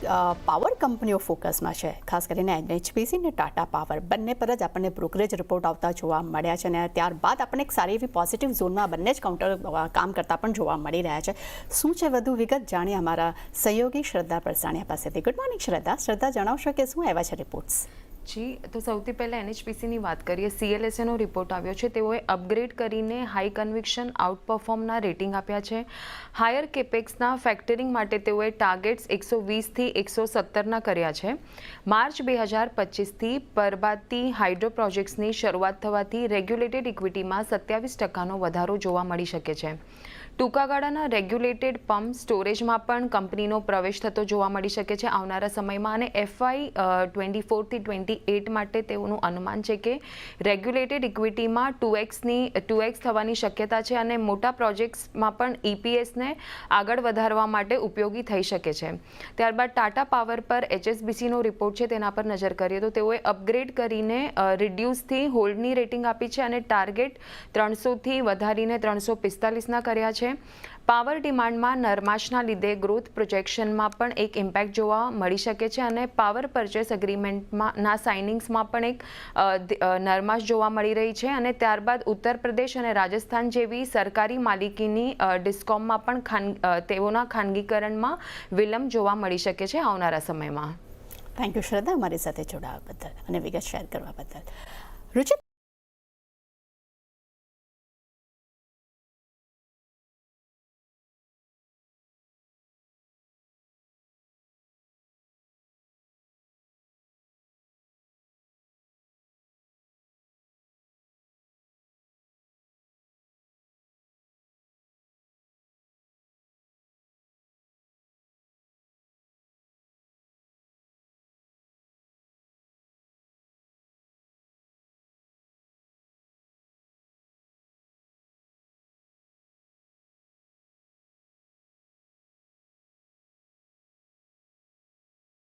Power કંપનીઓ ફોકસમાં છે, ખાસ કરીને એનએચપીસી અને ટાટા પાવર બંને પર જ આપણને બ્રોકરેજ રિપોર્ટ આવતા જોવા મળ્યા છે અને ત્યારબાદ આપણને એક સારી એવી પોઝિટિવ ઝોનમાં બંને જ કાઉન્ટર કામ કરતા પણ જોવા મળી રહ્યા છે. શું છે વધુ વિગત જાણીએ અમારા સહયોગી શ્રદ્ધા પરસાણીયા પાસેથી. ગુડ મોર્નિંગ શ્રદ્ધા, જણાવશો કે શું આવ્યા છે રિપોર્ટ્સ? જી, તો સૌથી પહેલાં એનએચપીસીની વાત કરીએ. CLSAનો રિપોર્ટ આવ્યો છે. તેઓએ અપગ્રેડ કરીને હાઈ કન્વિક્શન આઉટ પરફોર્મના રેટિંગ આપ્યા છે. હાયર કેપેક્સના ફેક્ટરિંગ માટે તેઓએ ટાર્ગેટ્સ 120થી 117ના કર્યા છે. માર્ચ 2025થી પરબાતી હાઇડ્રો પ્રોજેક્ટ્સની શરૂઆત થવાથી રેગ્યુલેટેડ ઇક્વિટીમાં 27% વધારો જોવા મળી શકે છે. ટૂંકા ગાળાના રેગ્યુલેટેડ પમ્પ સ્ટોરેજમાં પણ કંપનીનો પ્રવેશ થતો જોવા મળી શકે છે આવનારા સમયમાં. અને FY 24થી 28 માટે તેઓનું અનુમાન છે કે રેગ્યુલેટેડ ઇક્વિટીમાં 2x થવાની શક્યતા છે અને મોટા પ્રોજેક્ટ્સમાં પણ EPSને આગળ વધારવા માટે ઉપયોગી થઈ શકે છે. ત્યારબાદ ટાટા પાવર પર HSBCનો રિપોર્ટ છે, તેના પર નજર કરીએ તો તેઓએ અપગ્રેડ કરીને રિડ્યુસથી હોલ્ડની રેટિંગ આપી છે અને ટાર્ગેટ 300થી વધારીને 345ના કર્યા છે. પાવર ડિમાન્ડમાં નરમાશના લીધે ગ્રોથ પ્રોજેક્શનમાં પણ એક ઇમ્પેક્ટ જોવા મળી શકે છે અને પાવર પરચેસ એગ્રીમેન્ટના સાઇનિંગ્સમાં પણ એક નરમાશ જોવા મળી રહી છે. અને ત્યારબાદ ઉત્તર પ્રદેશ અને રાજસ્થાન જેવી સરકારી માલિકીની ડિસ્કોમમાં પણ તેઓના ખાનગીકરણમાં વિલંબ જોવા મળી શકે છે આવનારા સમયમાં. થેન્ક યુ શ્રદ્ધા, અમારી સાથે જોડાવા બદલ અને વિગત શેર કરવા બદલ. રુચિ